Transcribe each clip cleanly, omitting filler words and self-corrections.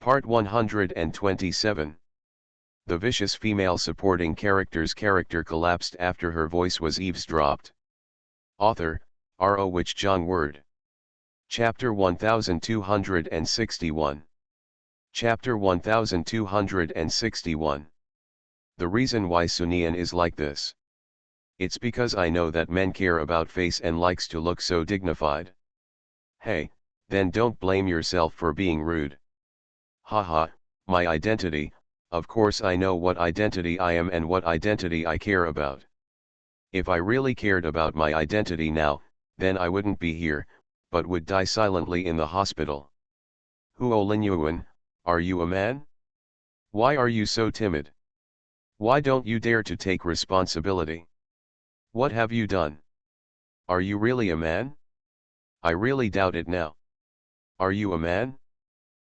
Part 127. The vicious female supporting character's character collapsed after her voice was eavesdropped. Author, R.O. Wich Jong Word. Chapter 1261. Chapter 1261. The reason why Sunian is like this. It's because I know that men care about face and likes to look so dignified. Hey, then don't blame yourself for being rude. Haha, my identity, of course I know what identity I am and what identity I care about. If I really cared about my identity now, then I wouldn't be here, but would die silently in the hospital. Huo Linyuan, are you a man? Why are you so timid? Why don't you dare to take responsibility? What have you done? Are you really a man? I really doubt it now. Are you a man?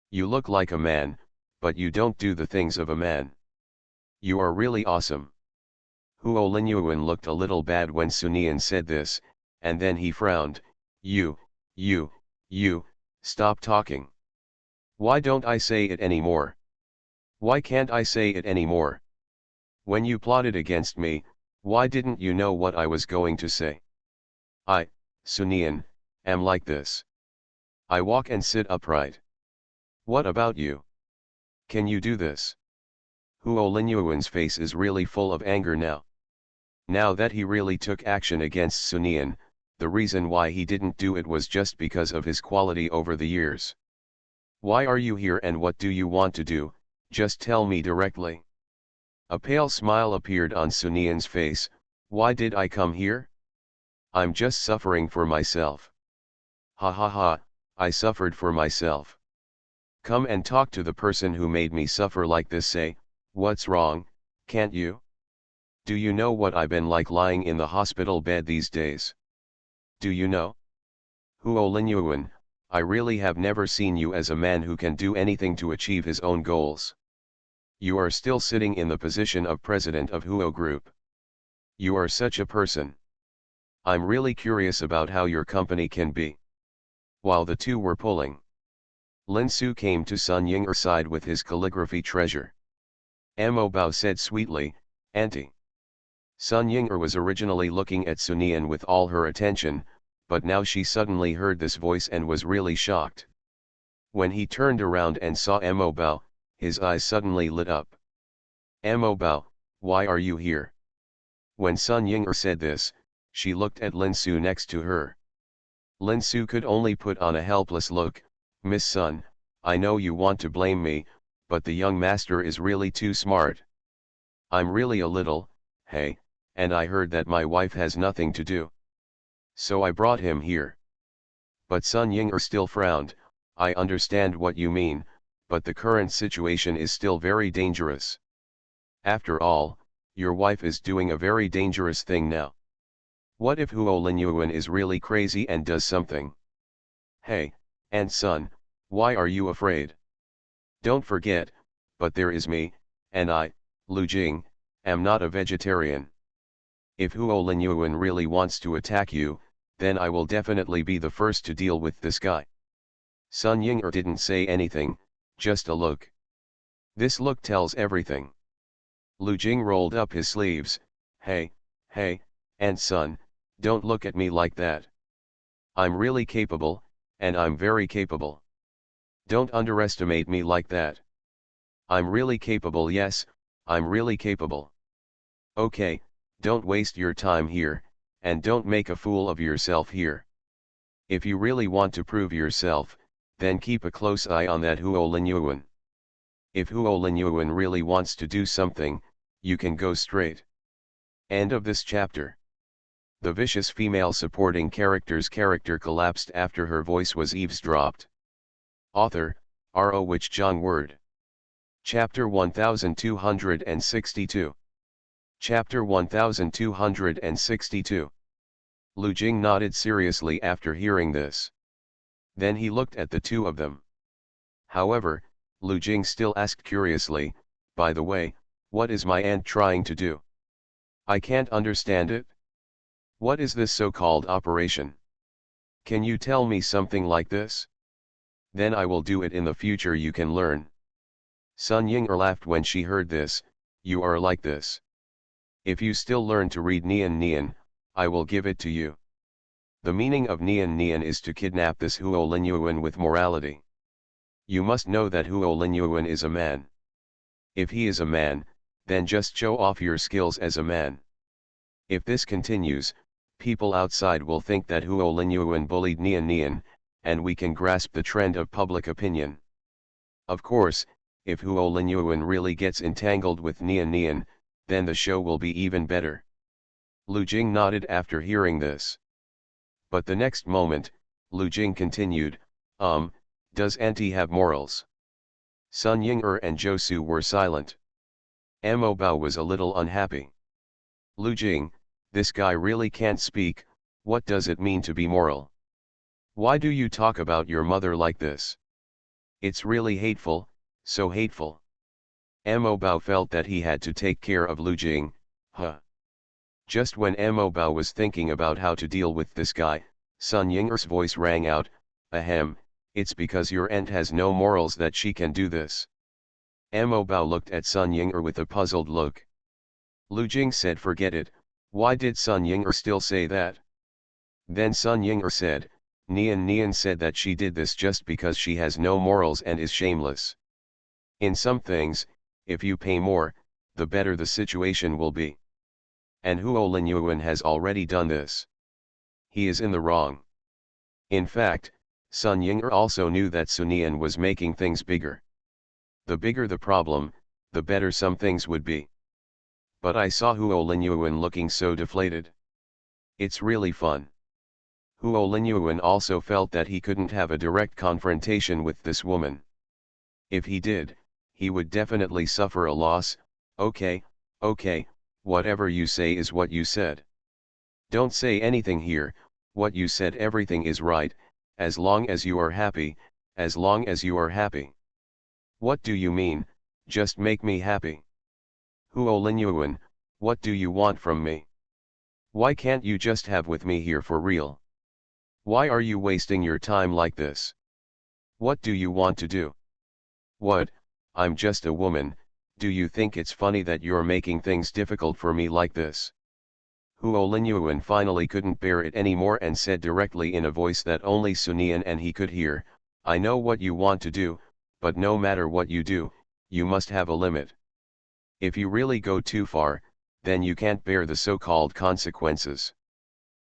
You look like a man, but you don't do the things of a man. You are really awesome. Huo Linyuan looked a little bad when Sunian said this, and then he frowned. You, stop talking. Why don't I say it anymore? Why can't I say it anymore? When you plotted against me, why didn't you know what I was going to say? I, Sunian, am like this. I walk and sit upright. What about you? Can you do this? Huo Linyuan's face is really full of anger now. Now that he really took action against Sunian, the reason why he didn't do it was just because of his quality over the years. Why are you here and what do you want to do? Just tell me directly. A pale smile appeared on Sunian's face. Why did I come here? I'm just suffering for myself. Ha ha ha, I suffered for myself. Come and talk to the person who made me suffer like this. Say, what's wrong, can't you? Do you know what I've been like lying in the hospital bed these days? Do you know? Huo Linyuan, I really have never seen you as a man who can do anything to achieve his own goals. You are still sitting in the position of president of Huo Group. You are such a person. I'm really curious about how your company can be. While the two were pulling, Lin Su came to Sun Ying'er's side with his calligraphy treasure. Mo Bao said sweetly, Auntie. Sun Ying'er was originally looking at Sunian with all her attention, but now she suddenly heard this voice and was really shocked. When he turned around and saw Mo Bao, his eyes suddenly lit up. Mo Bao, why are you here? When Sun Ying'er said this, she looked at Lin Su next to her. Lin Su could only put on a helpless look. Miss Sun, I know you want to blame me, but the young master is really too smart. I'm really a little, hey, and I heard that my wife has nothing to do. So I brought him here. But Sun Ying'er still frowned. I understand what you mean, but the current situation is still very dangerous. After all, your wife is doing a very dangerous thing now. What if Huo Linyuan is really crazy and does something? Hey, and Sun, why are you afraid? Don't forget, but there is me, and I, Lu Jing, am not a vegetarian. If Huo Linyuan really wants to attack you, then I will definitely be the first to deal with this guy. Sun Ying'er didn't say anything, just a look. This look tells everything. Lu Jing rolled up his sleeves. Hey, and Sun, don't look at me like that. I'm really capable, and I'm very capable. Don't underestimate me like that. I'm really capable. Yes, I'm really capable. Okay, don't waste your time here, and don't make a fool of yourself here. If you really want to prove yourself, then keep a close eye on that Huo Linyuan. If Huo Linyuan really wants to do something, you can go straight. End of this chapter. The vicious female supporting character's character collapsed after her voice was eavesdropped. Author, R.O. Wich Jong Word. Chapter 1262. Chapter 1262. Lu Jing nodded seriously after hearing this. Then he looked at the two of them. However, Lu Jing still asked curiously, by the way, what is my aunt trying to do? I can't understand it. What is this so-called operation? Can you tell me something like this? Then I will do it in the future. You can learn. Sun Ying laughed when she heard this. You are like this. If you still learn to read Nian Nian, I will give it to you. The meaning of Nian Nian is to kidnap this Huo Linyuan with morality. You must know that Huo Linyuan is a man. If he is a man, then just show off your skills as a man. If this continues, people outside will think that Huo Linyuan bullied Nian Nian, and we can grasp the trend of public opinion. Of course, if Huo Linyuan really gets entangled with Nian Nian, then the show will be even better. Lu Jing nodded after hearing this. But the next moment, Lu Jing continued, does Auntie have morals? Sun Ying and Josu were silent. Mo Bao was a little unhappy. Lu Jing, this guy really can't speak. What does it mean to be moral? Why do you talk about your mother like this? It's really hateful, so hateful. Mo Bao felt that he had to take care of Lu Jing. Just when Mo Bao was thinking about how to deal with this guy, Sun Ying's voice rang out, ahem, it's because your aunt has no morals that she can do this. Mo Bao looked at Sun Ying with a puzzled look. Lu Jing said forget it, why did Sun Ying still say that? Then Sun Ying said, Nian Nian said that she did this just because she has no morals and is shameless. In some things, if you pay more, the better the situation will be. And Huo Linyuan has already done this. He is in the wrong. In fact, Sun Ying also knew that Sunian was making things bigger. The bigger the problem, the better some things would be. But I saw Huo Linyuan looking so deflated. It's really fun. Huo Linyuan also felt that he couldn't have a direct confrontation with this woman. If he did, he would definitely suffer a loss. Okay, whatever you say is what you said. Don't say anything here, what you said everything is right, as long as you are happy, as long as you are happy. What do you mean, just make me happy? Huo Linyuan, what do you want from me? Why can't you just have with me here for real? Why are you wasting your time like this? What do you want to do? What, I'm just a woman, do you think it's funny that you're making things difficult for me like this? Huo Linyuan finally couldn't bear it anymore and said directly in a voice that only Sunian and he could hear, I know what you want to do, but no matter what you do, you must have a limit. If you really go too far, then you can't bear the so-called consequences.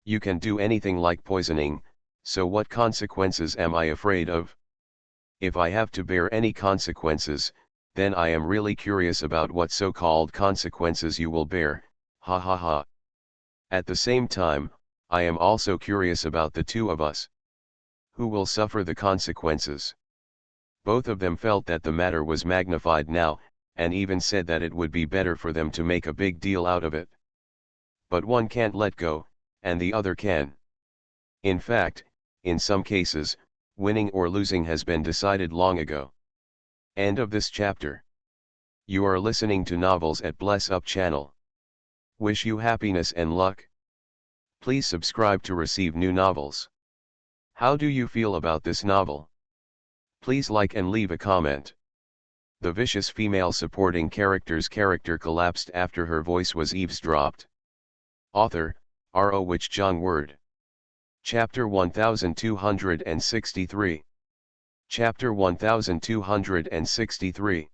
You can do anything like poisoning, so what consequences am I afraid of? If I have to bear any consequences, then I am really curious about what so-called consequences you will bear, ha ha ha. At the same time, I am also curious about the two of us. Who will suffer the consequences? Both of them felt that the matter was magnified now, and even said that it would be better for them to make a big deal out of it. But one can't let go, and the other can. In fact, in some cases, winning or losing has been decided long ago. End of this chapter. You are listening to Novels at Bless Up channel. Wish you happiness and luck. Please subscribe to receive new novels. How do you feel about this novel? Please like and leave a comment. The vicious female supporting character's character collapsed after her voice was eavesdropped. Author, R.O. Wich Jong Word. Chapter 1263. Chapter 1263.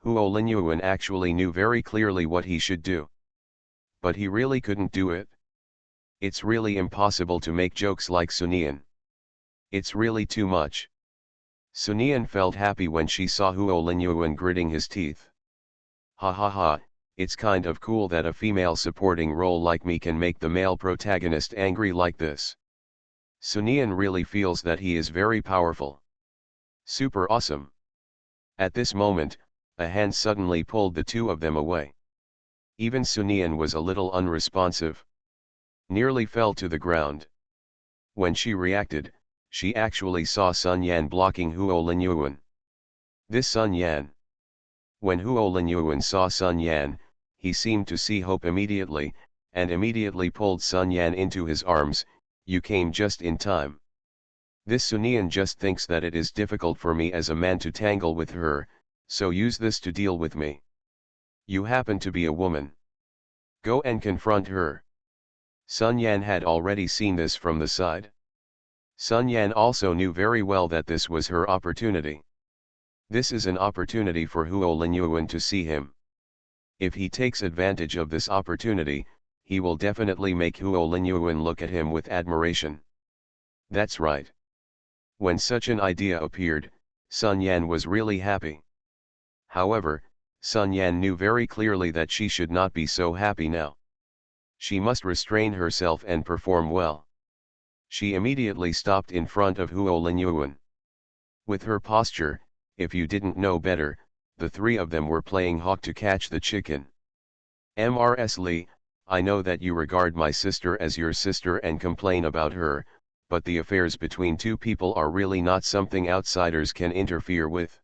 Huo Linyuan actually knew very clearly what he should do. But he really couldn't do it. It's really impossible to make jokes like Sunian. It's really too much. Sunian felt happy when she saw Huo Linyuan gritting his teeth. Ha ha ha, it's kind of cool that a female supporting role like me can make the male protagonist angry like this. Sunian really feels that he is very powerful. Super awesome. At this moment, a hand suddenly pulled the two of them away. Even Sunian was a little unresponsive. Nearly fell to the ground. When she reacted, she actually saw Sun Yan blocking Huo Linyuan. This Sun Yan. When Huo Linyuan saw Sun Yan, he seemed to see hope immediately, and immediately pulled Sun Yan into his arms. You came just in time. This Sunian just thinks that it is difficult for me as a man to tangle with her, So use this to deal with me. You happen to be a woman. Go and confront her. Sun Yan had already seen this from the side. Sun Yan also knew very well that this was her opportunity. This is an opportunity for Huo Linyuan to see him. If he takes advantage of this opportunity, he will definitely make Huo Linyuan look at him with admiration. That's right. When such an idea appeared, Sun Yan was really happy. However, Sun Yan knew very clearly that she should not be so happy now. She must restrain herself and perform well. She immediately stopped in front of Huo Linyuan. With her posture, if you didn't know better, the three of them were playing hawk to catch the chicken. Mrs. Li, I know that you regard my sister as your sister and complain about her, but the affairs between two people are really not something outsiders can interfere with.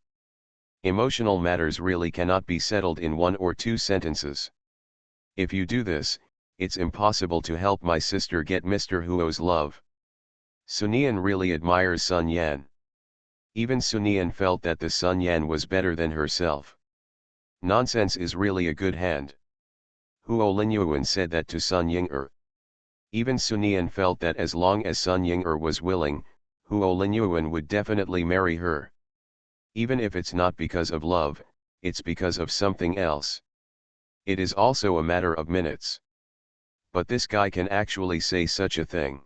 Emotional matters really cannot be settled in 1 or 2 sentences. If you do this, it's impossible to help my sister get Mr. Huo's love. Sunian really admires Sun Yan. Even Sunian felt that the Sun Yan was better than herself. Nonsense is really a good hand. Huo Linyuan said that to Sun Ying'er. Even Sunian felt that as long as Sun Ying'er was willing, Huo Linyuan would definitely marry her. Even if it's not because of love, it's because of something else. It is also a matter of minutes. But this guy can actually say such a thing.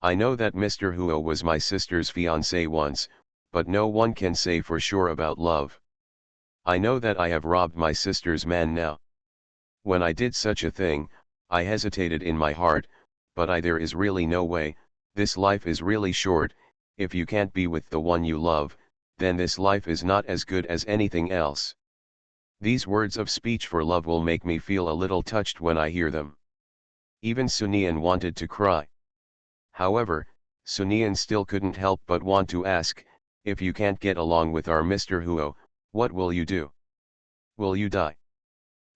I know that Mr. Huo was my sister's fiancé once, but no one can say for sure about love. I know that I have robbed my sister's man now. When I did such a thing, I hesitated in my heart, but there is really no way. This life is really short. If you can't be with the one you love, then this life is not as good as anything else. These words of speech for love will make me feel a little touched when I hear them. Even Sunian wanted to cry. However, Sunian still couldn't help but want to ask, if you can't get along with our Mr. Huo, what will you do? Will you die?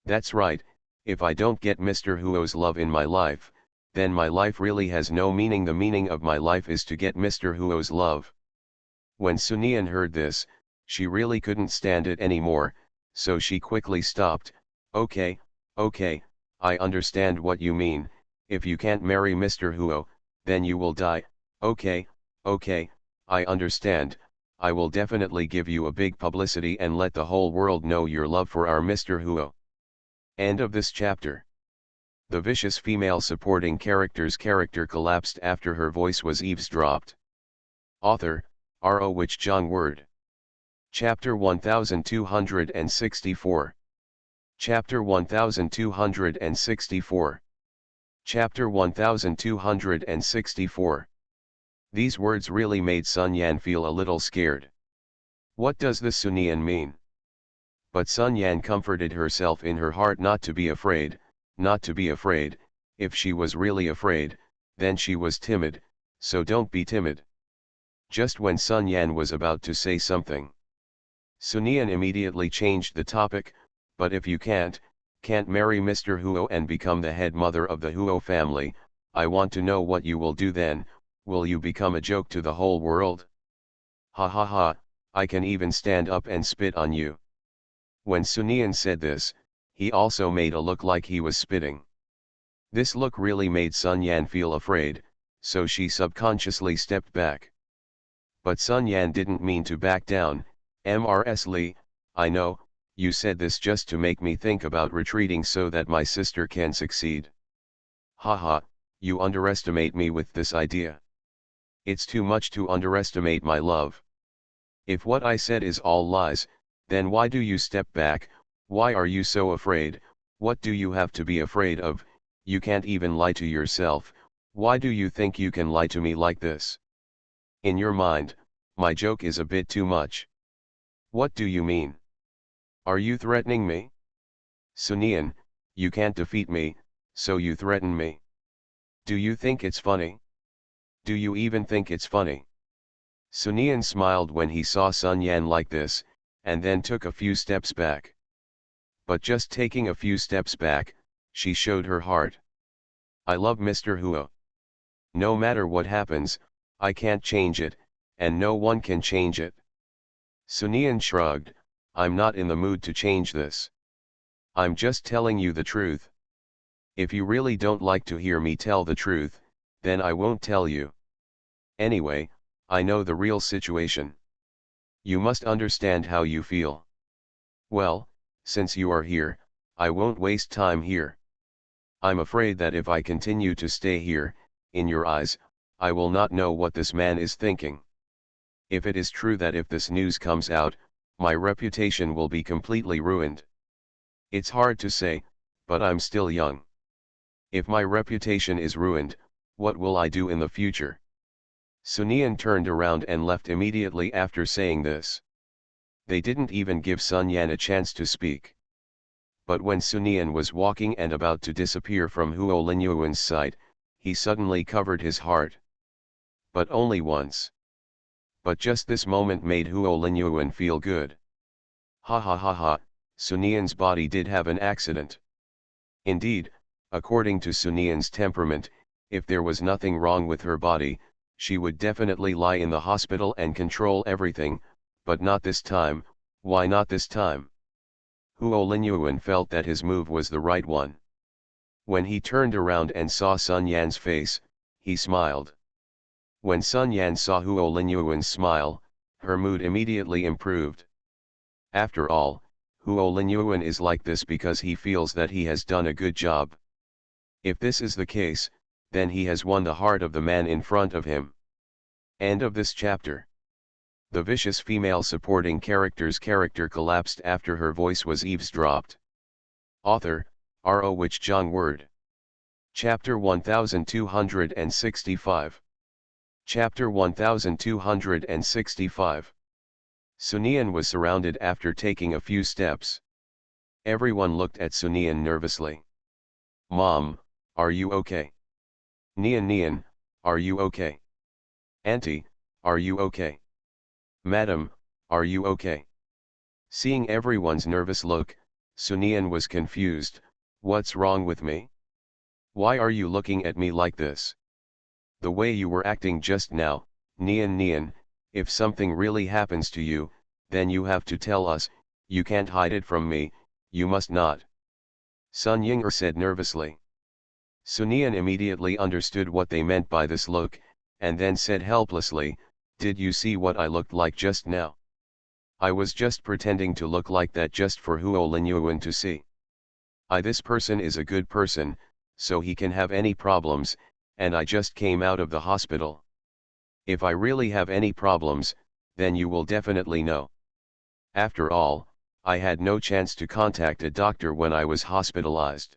That's right, if I don't get Mr. Huo's love in my life, then my life really has no meaning. The meaning of my life is to get Mr. Huo's love. When Sunian heard this, she really couldn't stand it anymore, so she quickly stopped. Okay, I understand what you mean. If you can't marry Mr. Huo, then you will die. Okay, I understand. I will definitely give you a big publicity and let the whole world know your love for our Mr. Huo. End of this chapter. The vicious female supporting character's character collapsed after her voice was eavesdropped. Author, R.O. Wich Jong Word. Chapter 1264. Chapter 1264. Chapter 1264. These words really made Sun Yan feel a little scared. What does the Sunian mean? But Sun Yan comforted herself in her heart not to be afraid, not to be afraid. If she was really afraid, then she was timid, so don't be timid. Just when Sun Yan was about to say something, Sunian immediately changed the topic. But if you can't marry Mr. Huo and become the head mother of the Huo family, I want to know what you will do then. Will you become a joke to the whole world? Ha ha ha, I can even stand up and spit on you. When Sunian said this, he also made a look like he was spitting. This look really made Sun Yan feel afraid, so she subconsciously stepped back. But Sun Yan didn't mean to back down. Mrs. Li, I know, you said this just to make me think about retreating so that my sister can succeed. Haha, you underestimate me with this idea. It's too much to underestimate my love. If what I said is all lies, then why do you step back? Why are you so afraid? What do you have to be afraid of? You can't even lie to yourself. Why do you think you can lie to me like this? In your mind, my joke is a bit too much. What do you mean? Are you threatening me? Sunian, you can't defeat me, so you threaten me. Do you think it's funny? Do you even think it's funny? Sunian smiled when he saw Sun Yan like this, and then took a few steps back. But just taking a few steps back, she showed her heart. I love Mr. Huo. No matter what happens, I can't change it, and no one can change it. Sunian shrugged. I'm not in the mood to change this. I'm just telling you the truth. If you really don't like to hear me tell the truth, then I won't tell you. Anyway, I know the real situation. You must understand how you feel. Well, since you are here, I won't waste time here. I'm afraid that if I continue to stay here, in your eyes, I will not know what this man is thinking. If it is true that if this news comes out, my reputation will be completely ruined. It's hard to say, but I'm still young. If my reputation is ruined, what will I do in the future? Sunian turned around and left immediately after saying this. They didn't even give Sun Yan a chance to speak. But when Sunian was walking and about to disappear from Huo Linyuan's sight, he suddenly covered his heart. But only once. But just this moment made Huo Linyuan feel good. Ha ha ha ha, Sunian's body did have an accident. Indeed, according to Sunian's temperament, if there was nothing wrong with her body, she would definitely lie in the hospital and control everything, but not this time. Why not this time? Huo Linyuan felt that his move was the right one. When he turned around and saw Sun Yan's face, he smiled. When Sun Yan saw Huo Linyuan's smile, her mood immediately improved. After all, Huo Linyuan is like this because he feels that he has done a good job. If this is the case, then he has won the heart of the man in front of him. End of this chapter. The vicious female supporting character's character collapsed after her voice was eavesdropped. Author, R.O. Wich Jong Word. Chapter 1265. Chapter 1265. Sunian was surrounded after taking a few steps. Everyone looked at Sunian nervously. Mom, are you okay? Nian, are you okay? Auntie, are you okay? Madam, are you okay? Seeing everyone's nervous look, Sunian was confused. What's wrong with me? Why are you looking at me like this? The way you were acting just now, Nian, if something really happens to you, then you have to tell us, you can't hide it from me, you must not. Sun Ying'er said nervously. Sunian immediately understood what they meant by this look, and then said helplessly, did you see what I looked like just now? I was just pretending to look like that just for Huo Linyuan to see. This person is a good person, so he can have any problems, and I just came out of the hospital. If I really have any problems, then you will definitely know. After all, I had no chance to contact a doctor when I was hospitalized.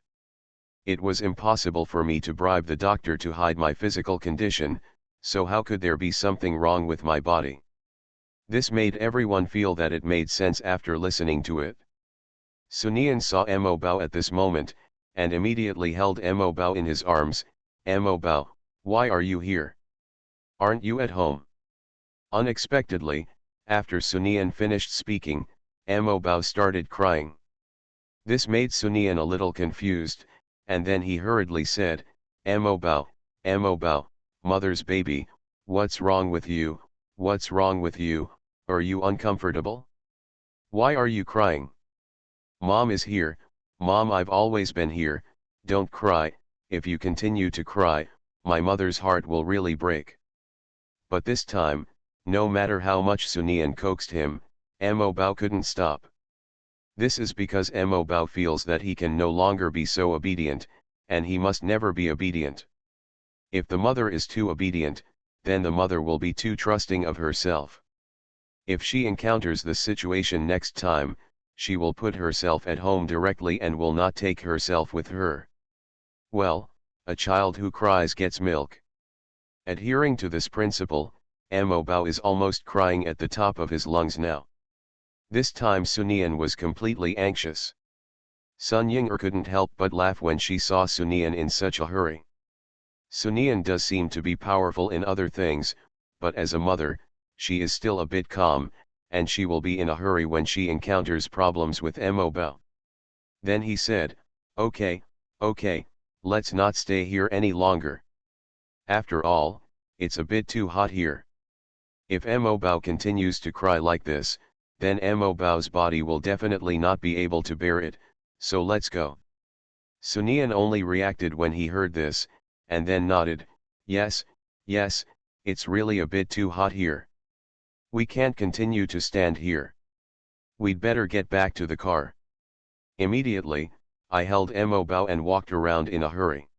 It was impossible for me to bribe the doctor to hide my physical condition, so how could there be something wrong with my body? This made everyone feel that it made sense after listening to it. Sunian saw Mo Bao at this moment, and immediately held Mo Bao in his arms. Mo Bao, why are you here? Aren't you at home? Unexpectedly, after Sunian finished speaking, Mo Bao started crying. This made Sunian a little confused, and then he hurriedly said, Mo Bao, mother's baby, what's wrong with you, what's wrong with you, are you uncomfortable? Why are you crying? Mom is here, Mom, I've always been here, don't cry, if you continue to cry, my mother's heart will really break. But this time, no matter how much Sunian coaxed him, Mo Bao couldn't stop. This is because Mo Bao feels that he can no longer be so obedient, and he must never be obedient. If the mother is too obedient, then the mother will be too trusting of herself. If she encounters the situation next time, she will put herself at home directly and will not take herself with her. Well, a child who cries gets milk. Adhering to this principle, Mo Bao is almost crying at the top of his lungs now. This time Sunian was completely anxious. Sun Ying'er couldn't help but laugh when she saw Sunian in such a hurry. Sunian does seem to be powerful in other things, but as a mother, she is still a bit calm, and she will be in a hurry when she encounters problems with Mo Bao. Then he said, okay, let's not stay here any longer. After all, it's a bit too hot here. If Mo Bao continues to cry like this, then Mo Bao's body will definitely not be able to bear it, so let's go. Sunian only reacted when he heard this, and then nodded, yes, yes, it's really a bit too hot here. We can't continue to stand here. We'd better get back to the car. Immediately, I held Mo Bao and walked around in a hurry.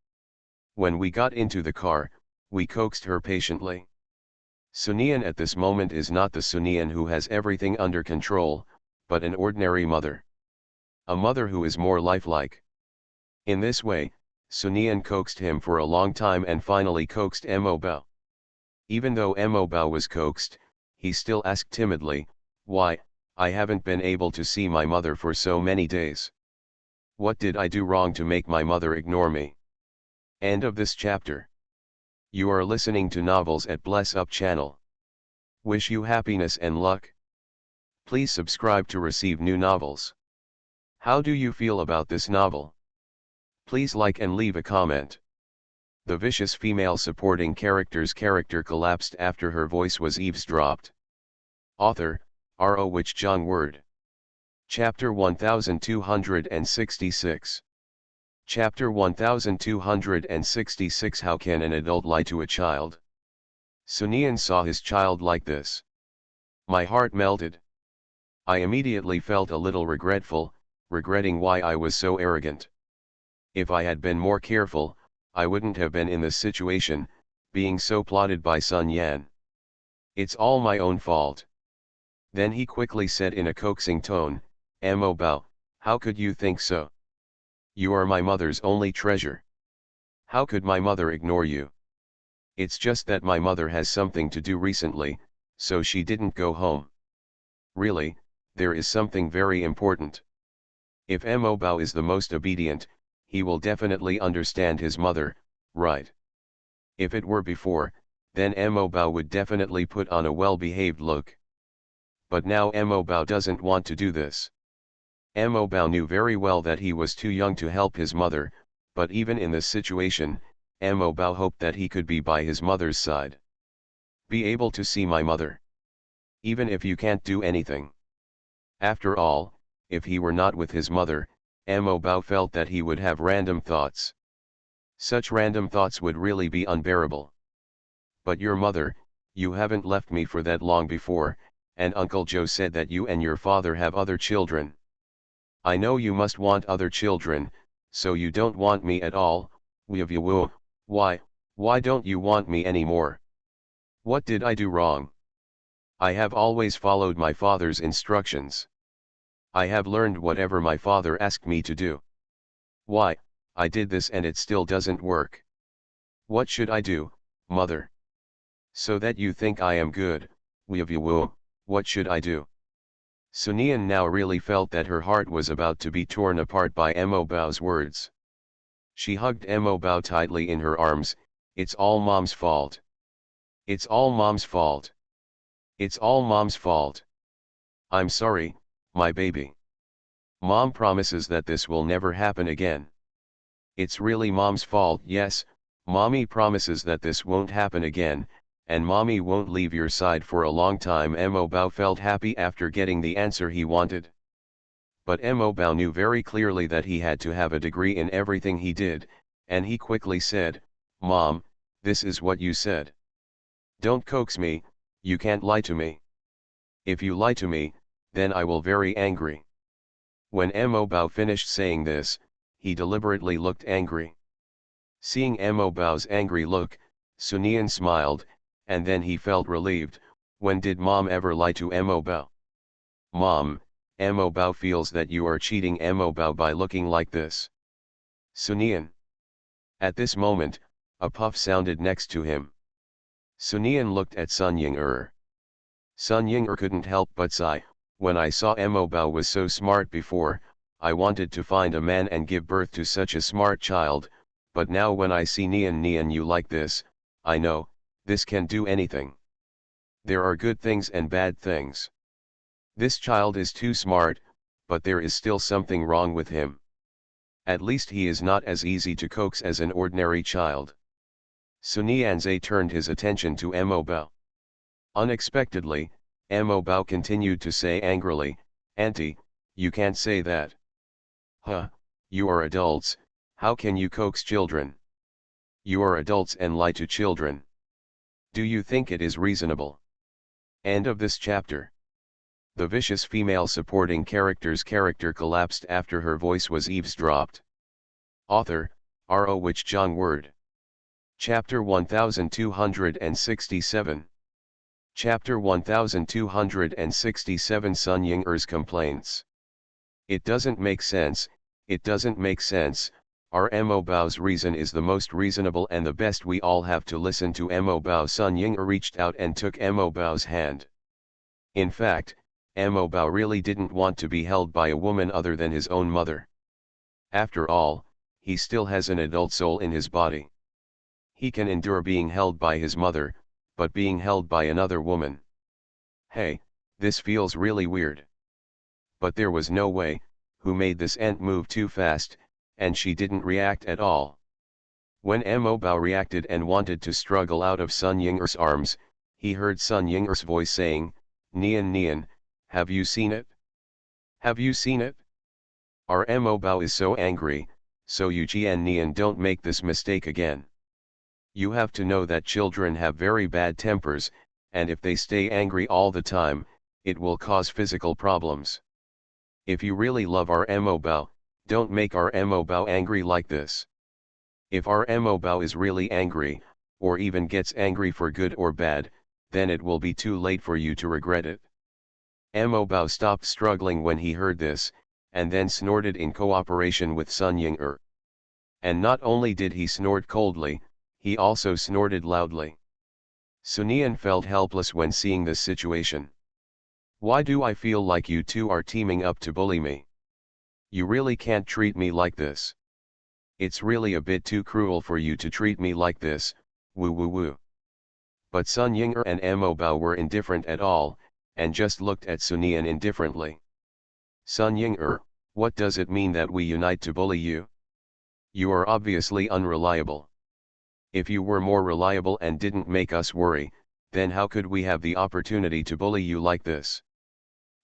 When we got into the car, we coaxed her patiently. Sunian at this moment is not the Sunian who has everything under control, but an ordinary mother. A mother who is more lifelike. In this way, Sunian coaxed him for a long time and finally coaxed Mo Bao. Even though Mo Bao was coaxed, he still asked timidly, why, I haven't been able to see my mother for so many days. What did I do wrong to make my mother ignore me? End of this chapter. You are listening to Novels at Bless Up channel. Wish you happiness and luck. Please subscribe to receive new novels. How do you feel about this novel? Please like and leave a comment. The vicious female supporting character's character collapsed after her voice was eavesdropped. Author, R.O. Wich Jung Word. Chapter 1266. Chapter 1266. How can an adult lie to a child? Sunian saw his child like this. My heart melted. I immediately felt a little regretful, regretting why I was so arrogant. If I had been more careful, I wouldn't have been in this situation, being so plotted by Sun Yan. It's all my own fault. Then he quickly said in a coaxing tone, Mo Bao, how could you think so? You are my mother's only treasure. How could my mother ignore you? It's just that my mother has something to do recently, so she didn't go home. Really, there is something very important. If Mo Bao is the most obedient, he will definitely understand his mother, right? If it were before, then Mo Bao would definitely put on a well-behaved look. But now Mo Bao doesn't want to do this. Mo Bao knew very well that he was too young to help his mother, but even in this situation, Mo Bao hoped that he could be by his mother's side. Be able to see my mother. Even if you can't do anything. After all, if he were not with his mother, Mo Bao felt that he would have random thoughts. Such random thoughts would really be unbearable. But your mother, you haven't left me for that long before, and Uncle Joe said that you and your father have other children. I know you must want other children, so you don't want me at all, why don't you want me anymore? What did I do wrong? I have always followed my father's instructions. I have learned whatever my father asked me to do. Why, I did this and it still doesn't work. What should I do, mother? So that you think I am good, what should I do? Sunian now really felt that her heart was about to be torn apart by Mo Bao's words. She hugged Mo Bao tightly in her arms. It's all mom's fault. It's all mom's fault. It's all mom's fault. I'm sorry, my baby. Mom promises that this will never happen again. It's really mom's fault. Yes, mommy promises that this won't happen again, and mommy won't leave your side for a long time. Mo Bao felt happy after getting the answer he wanted. But Mo Bao knew very clearly that he had to have a degree in everything he did, and he quickly said, Mom, this is what you said. Don't coax me, you can't lie to me. If you lie to me, then I will very angry. When Mo Bao finished saying this, he deliberately looked angry. Seeing Mo Bao's angry look, Sunian smiled, and then he felt relieved. When did mom ever lie to Mo Bao? Mom, Mo Bao feels that you are cheating Mo Bao by looking like this. Sunian. At this moment, a puff sounded next to him. Sunian looked at Sun Ying-er. Sun Ying-er couldn't help but sigh. When I saw Mo Bao was so smart before, I wanted to find a man and give birth to such a smart child, but now when I see Nian you like this, I know, this can do anything. There are good things and bad things. This child is too smart, but there is still something wrong with him. At least he is not as easy to coax as an ordinary child. Sunianze turned his attention to Mo Bao. Unexpectedly, Mo Bao continued to say angrily, "Auntie, you can't say that. Huh, you are adults, how can you coax children? You are adults and lie to children. Do you think it is reasonable?" End of this chapter. The vicious female supporting character's character collapsed after her voice was eavesdropped. Author, R.O. Wich Jong Word. Chapter 1267. Chapter 1267 Sun Ying-er's complaints. It doesn't make sense, it doesn't make sense. Our Mo Bao's reason is the most reasonable and the best. We all have to listen to Mo Bao. Sun Ying-er reached out and took Mo Bao's hand. In fact, Mo Bao really didn't want to be held by a woman other than his own mother. After all, he still has an adult soul in his body. He can endure being held by his mother, but being held by another woman. Hey, this feels really weird. But there was no way. Who made this ant move too fast, and she didn't react at all. When Mo Bao reacted and wanted to struggle out of Sun Ying-er's arms, he heard Sun Ying-er's voice saying, "Nian Nian, have you seen it? Have you seen it? Our Mo Bao is so angry, so you Jian Nian don't make this mistake again. You have to know that children have very bad tempers, and if they stay angry all the time, it will cause physical problems. If you really love our Mo Bao, don't make our Mo Bao angry like this. If our Mo Bao is really angry, or even gets angry for good or bad, then it will be too late for you to regret it." Mo Bao stopped struggling when he heard this, and then snorted in cooperation with Sun Ying-er. And not only did he snort coldly, he also snorted loudly. Sunian felt helpless when seeing this situation. "Why do I feel like you two are teaming up to bully me? You really can't treat me like this. It's really a bit too cruel for you to treat me like this, woo woo woo." But Sun Ying-er and Mo Bao were indifferent at all, and just looked at Sunian indifferently. "Sun Ying-er, what does it mean that we unite to bully you? You are obviously unreliable. If you were more reliable and didn't make us worry, then how could we have the opportunity to bully you like this?"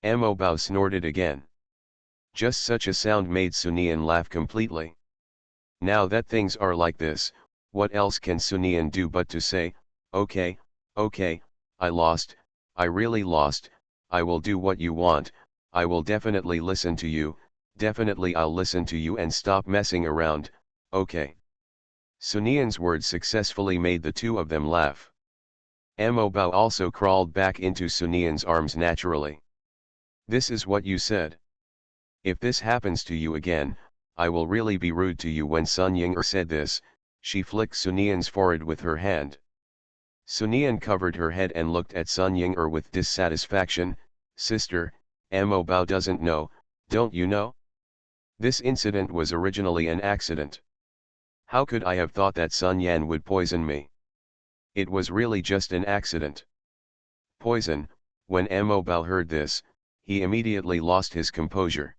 Mo Bao snorted again. Just such a sound made Sunian laugh completely. Now that things are like this, what else can Sunian do but to say, okay, I lost, I really lost, I will do what you want, I will definitely listen to you, definitely I'll listen to you and stop messing around, okay. Sunian's words successfully made the two of them laugh. Mo Bao also crawled back into Sunian's arms naturally. "This is what you said. If this happens to you again, I will really be rude to you." When Sun Ying-er said this, she flicked Sunian's forehead with her hand. Sunian covered her head and looked at Sun Ying-er with dissatisfaction. "Sister, Mo Bao doesn't know, don't you know? This incident was originally an accident. How could I have thought that Sun Yan would poison me? It was really just an accident." Poison. When Mo Bao heard this, he immediately lost his composure.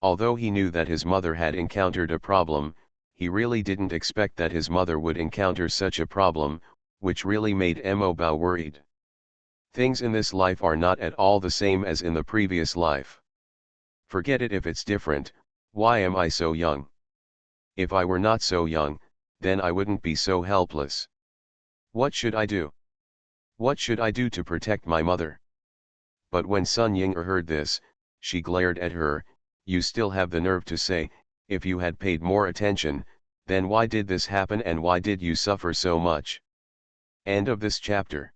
Although he knew that his mother had encountered a problem, he really didn't expect that his mother would encounter such a problem, which really made Mo Bao worried. Things in this life are not at all the same as in the previous life. Forget it if it's different. Why am I so young? If I were not so young, then I wouldn't be so helpless. What should I do? What should I do to protect my mother? But when Sun Ying-er heard this, she glared at her. "You still have the nerve to say, if you had paid more attention, then why did this happen and why did you suffer so much?" End of this chapter.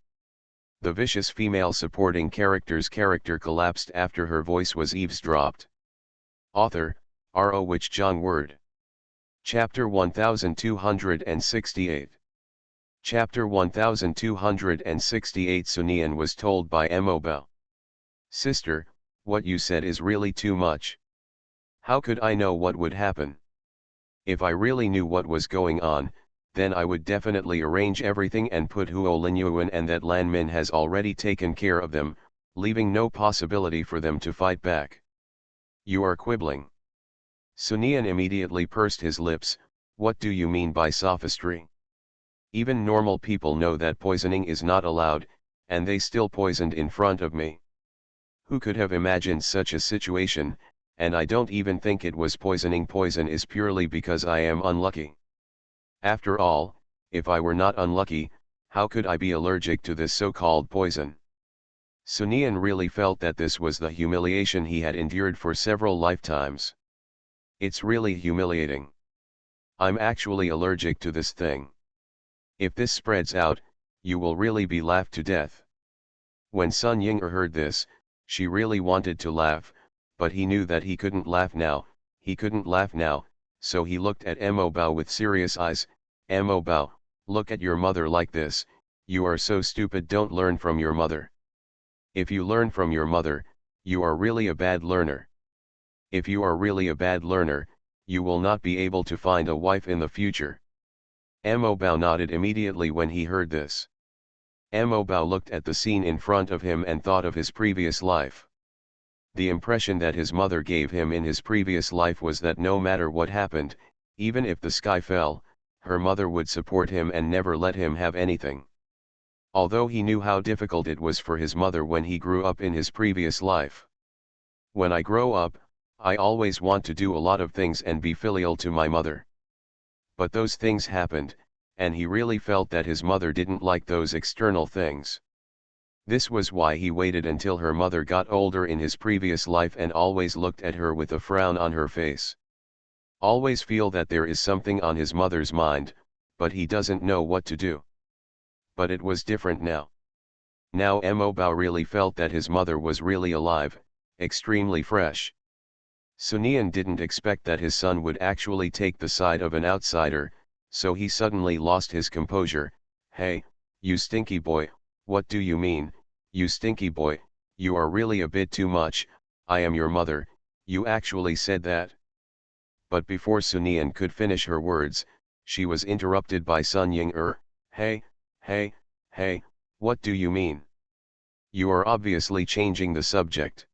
The vicious female supporting character's character collapsed after her voice was eavesdropped. Author, R.O. Wich Jong Word. Chapter 1268. Chapter 1268 Sunian was told by Mo Bao. "Sister, what you said is really too much. How could I know what would happen? If I really knew what was going on, then I would definitely arrange everything and put Huo Linyuan and that Lan Min has already taken care of them, leaving no possibility for them to fight back. You are quibbling." Sunian immediately pursed his lips. "What do you mean by sophistry? Even normal people know that poisoning is not allowed, and they still poisoned in front of me. Who could have imagined such a situation, and I don't even think it was poisoning. Poison is purely because I am unlucky. After all, if I were not unlucky, how could I be allergic to this so-called poison? Sunian really felt that this was the humiliation he had endured for several lifetimes. It's really humiliating. I'm actually allergic to this thing. If this spreads out, you will really be laughed to death. When Sun Ying-er heard this, she really wanted to laugh, but he knew that he couldn't laugh now, so he looked at Mo Bao with serious eyes. Mo Bao, look at your mother like this, you are so stupid. Don't learn from your mother. If you learn from your mother, you are really a bad learner. If you are really a bad learner, you will not be able to find a wife in the future. Mo Bao nodded immediately when he heard this. Mo Bao looked at the scene in front of him and thought of his previous life. The impression that his mother gave him in his previous life was that no matter what happened, even if the sky fell, her mother would support him and never let him have anything. Although he knew how difficult it was for his mother when he grew up in his previous life. When I grow up, I always want to do a lot of things and be filial to my mother. But those things happened, and he really felt that his mother didn't like those external things. This was why he waited until her mother got older in his previous life and always looked at her with a frown on her face. Always feel that there is something on his mother's mind, but he doesn't know what to do. But it was different now. Now Mo Bao really felt that his mother was really alive, extremely fresh. Sunian didn't expect that his son would actually take the side of an outsider, so he suddenly lost his composure. Hey, you stinky boy, what do you mean, you stinky boy, you are really a bit too much, I am your mother, you actually said that. But before Sunian could finish her words, she was interrupted by Sun Ying-er. Hey, what do you mean? You are obviously changing the subject.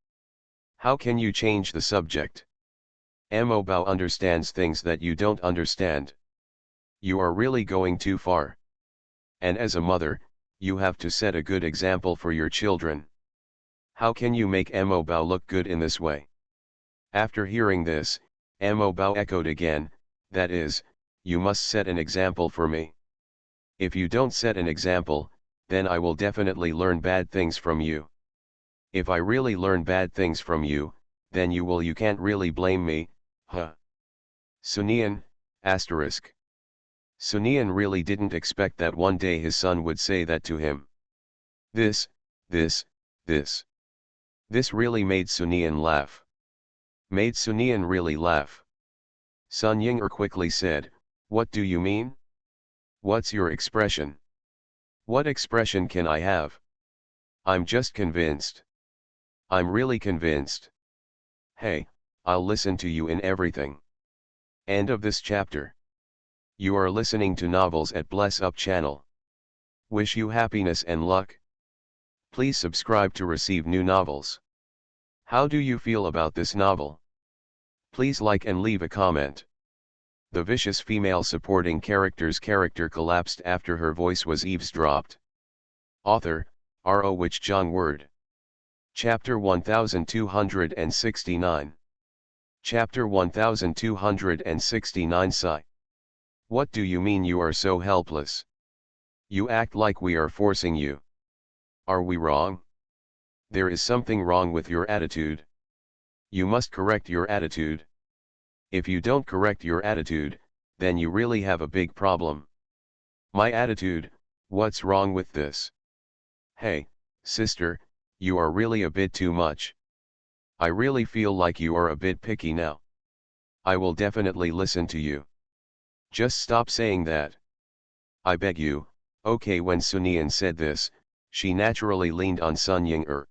How can you change the subject? Mo Bao understands things that you don't understand. You are really going too far. And as a mother, you have to set a good example for your children. How can you make Mo Bao look good in this way? After hearing this, Mo Bao echoed again, that is, you must set an example for me. If you don't set an example, then I will definitely learn bad things from you. If I really learn bad things from you, then you can't really blame me, huh? Sunian, asterisk. Sunian really didn't expect that one day his son would say that to him. This really made Sunian laugh. Made Sunian really laugh. Sun Ying-er quickly said, what do you mean? What's your expression? What expression can I have? I'm just convinced. I'm really convinced. Hey, I'll listen to you in everything. End of this chapter. You are listening to Novels at Bless Up channel. Wish you happiness and luck. Please subscribe to receive new novels. How do you feel about this novel? Please like and leave a comment. The vicious female supporting character's character collapsed after her voice was eavesdropped. Author, R.O. Wich Jong Word. Chapter 1269. Chapter 1269 Sci. What do you mean you are so helpless? You act like we are forcing you. Are we wrong? There is something wrong with your attitude. You must correct your attitude. If you don't correct your attitude, then you really have a big problem. My attitude, what's wrong with this? Hey, sister, you are really a bit too much. I really feel like you are a bit picky now. I will definitely listen to you. Just stop saying that. I beg you. Okay, when Sunian said this, she naturally leaned on Sun Ying-er.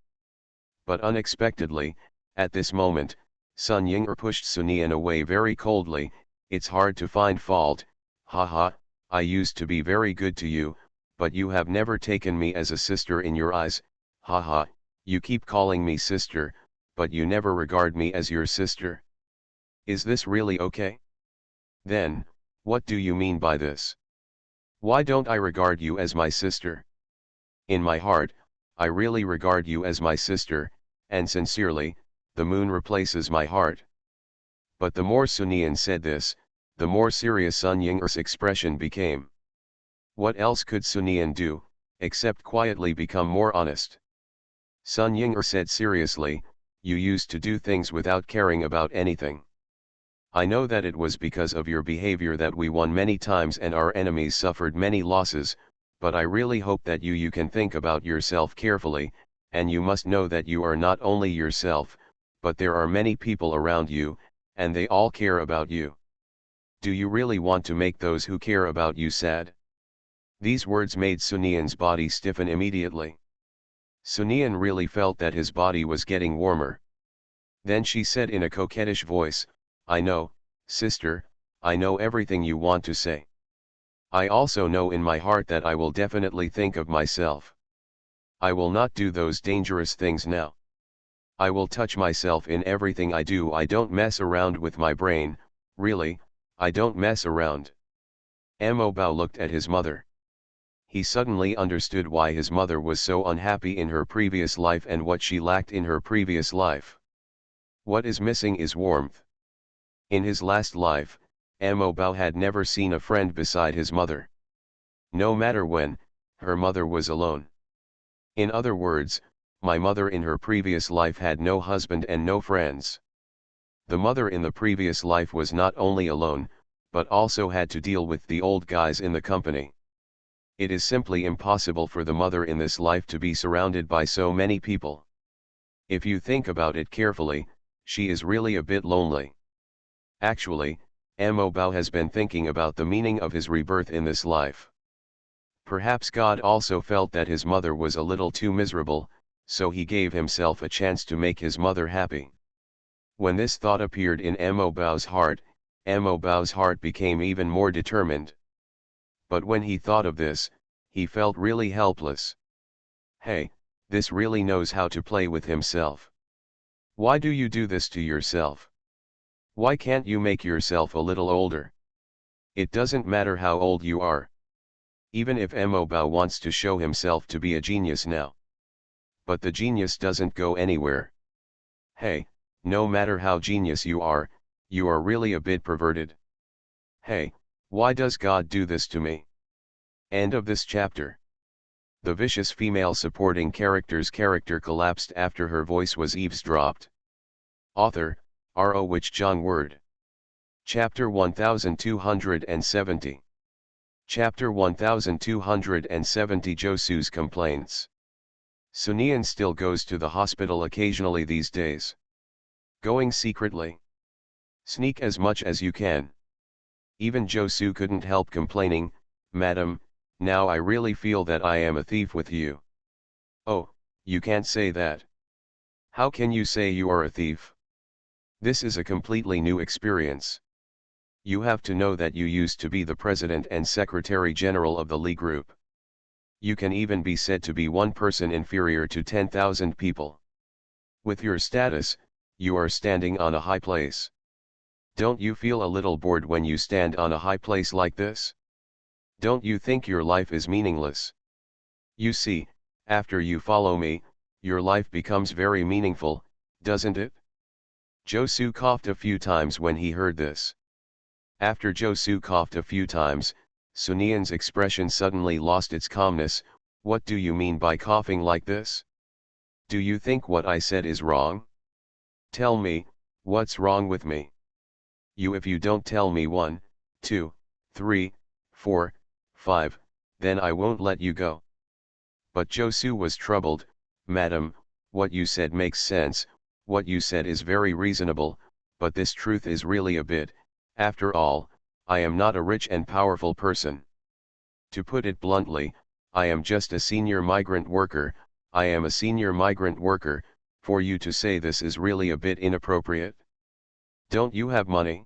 But unexpectedly, at this moment, Sun Ying-er pushed Sunian away very coldly. It's hard to find fault, haha, I used to be very good to you, but you have never taken me as a sister in your eyes, haha, you keep calling me sister, but you never regard me as your sister. Is this really okay? Then, what do you mean by this? Why don't I regard you as my sister? In my heart, I really regard you as my sister, and sincerely, the moon replaces my heart. But the more Sunian said this, the more serious Sun Ying's expression became. What else could Sunian do, except quietly become more honest? Sun Ying said seriously, you used to do things without caring about anything. I know that it was because of your behavior that we won many times and our enemies suffered many losses, but I really hope that you can think about yourself carefully, and you must know that you are not only yourself, but there are many people around you, and they all care about you. Do you really want to make those who care about you sad? These words made Sunian's body stiffen immediately. Sunian really felt that his body was getting warmer. Then she said in a coquettish voice, I know, sister, I know everything you want to say. I also know in my heart that I will definitely think of myself. I will not do those dangerous things now. I will touch myself in everything I do. I don't mess around with my brain, really, I don't mess around. Mo Bao looked at his mother. He suddenly understood why his mother was so unhappy in her previous life and what she lacked in her previous life. What is missing is warmth. In his last life, Mo Bao had never seen a friend beside his mother. No matter when, her mother was alone. In other words, my mother in her previous life had no husband and no friends. The mother in the previous life was not only alone, but also had to deal with the old guys in the company. It is simply impossible for the mother in this life to be surrounded by so many people. If you think about it carefully, she is really a bit lonely. Actually, Mo Bao has been thinking about the meaning of his rebirth in this life. Perhaps God also felt that his mother was a little too miserable, so he gave himself a chance to make his mother happy. When this thought appeared in Mo Bao's heart became even more determined. But when he thought of this, he felt really helpless. Hey, this really knows how to play with himself. Why do you do this to yourself? Why can't you make yourself a little older? It doesn't matter how old you are. Even if Mo Bao wants to show himself to be a genius now. But the genius doesn't go anywhere. Hey, no matter how genius you are really a bit perverted. Hey, why does God do this to me? End of this chapter. The vicious female supporting character's character collapsed after her voice was eavesdropped. Author, R.O. Wich Jong Word. Chapter 1270. Chapter 1270 Josu's Complaints. Sunian still goes to the hospital occasionally these days. Going secretly. Sneak as much as you can. Even Josu couldn't help complaining, Madam, now I really feel that I am a thief with you. Oh, you can't say that. How can you say you are a thief? This is a completely new experience. You have to know that you used to be the president and secretary general of the Li Group. You can even be said to be one person inferior to 10,000 people. With your status, you are standing on a high place. Don't you feel a little bored when you stand on a high place like this? Don't you think your life is meaningless? You see, after you follow me, your life becomes very meaningful, doesn't it? Josu coughed a few times when he heard this. After Josu coughed a few times, Sunian's expression suddenly lost its calmness. What do you mean by coughing like this? Do you think what I said is wrong? Tell me, what's wrong with me? If you don't tell me 1, 2, 3, 4, 5, then I won't let you go. But Josu was troubled. Madam, what you said makes sense, what you said is very reasonable, but this truth is really a bit, after all, I am not a rich and powerful person. To put it bluntly, I am just a senior migrant worker. I am a senior migrant worker. For you to say this is really a bit inappropriate. Don't you have money?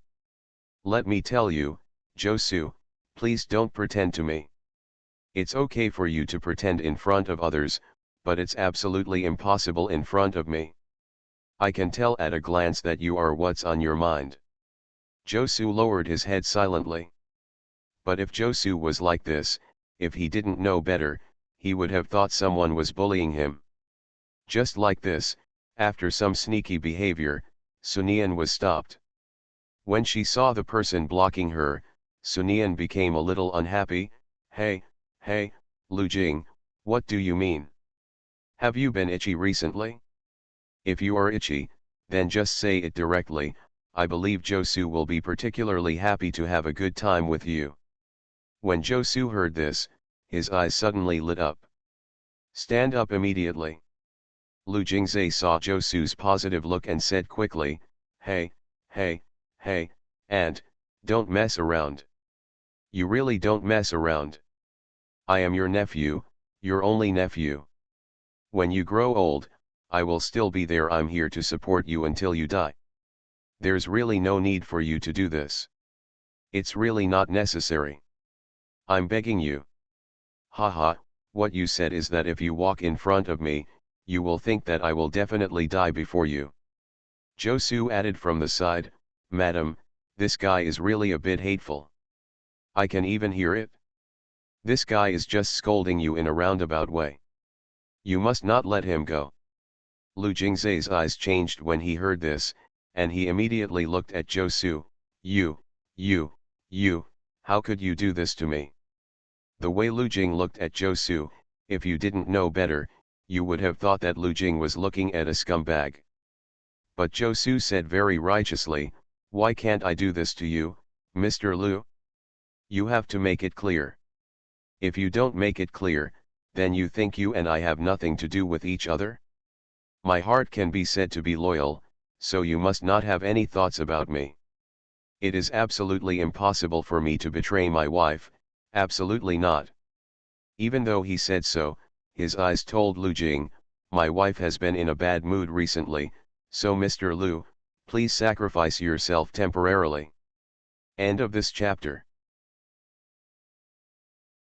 Let me tell you, Josu, please don't pretend to me. It's okay for you to pretend in front of others, but it's absolutely impossible in front of me. I can tell at a glance that you are what's on your mind. Josu lowered his head silently. But if Josu was like this, if he didn't know better, he would have thought someone was bullying him. Just like this, after some sneaky behavior, Sunian was stopped. When she saw the person blocking her, Sunian became a little unhappy. Hey, Lu Jing, what do you mean? Have you been itchy recently? If you are itchy, then just say it directly. I believe Josu will be particularly happy to have a good time with you. When Josu heard this, his eyes suddenly lit up. Stand up immediately. Lu Jingzhe saw Josu's positive look and said quickly, hey, and, don't mess around. You really don't mess around. I am your nephew, your only nephew. When you grow old, I will still be there. I'm here to support you until you die. There's really no need for you to do this. It's really not necessary. I'm begging you. Haha, what you said is that if you walk in front of me, you will think that I will definitely die before you. Josu added from the side, Madam, this guy is really a bit hateful. I can even hear it. This guy is just scolding you in a roundabout way. You must not let him go. Lu Jingzhe's eyes changed when he heard this, and he immediately looked at Josu. You, how could you do this to me? The way Lu Jing looked at Josu, if you didn't know better, you would have thought that Lu Jing was looking at a scumbag. But Josu said very righteously, why can't I do this to you, Mr. Lu? You have to make it clear. If you don't make it clear, then you think you and I have nothing to do with each other? My heart can be said to be loyal, so you must not have any thoughts about me. It is absolutely impossible for me to betray my wife, absolutely not. Even though he said so, his eyes told Lu Jing, my wife has been in a bad mood recently, so Mr. Lu, please sacrifice yourself temporarily. End of this chapter.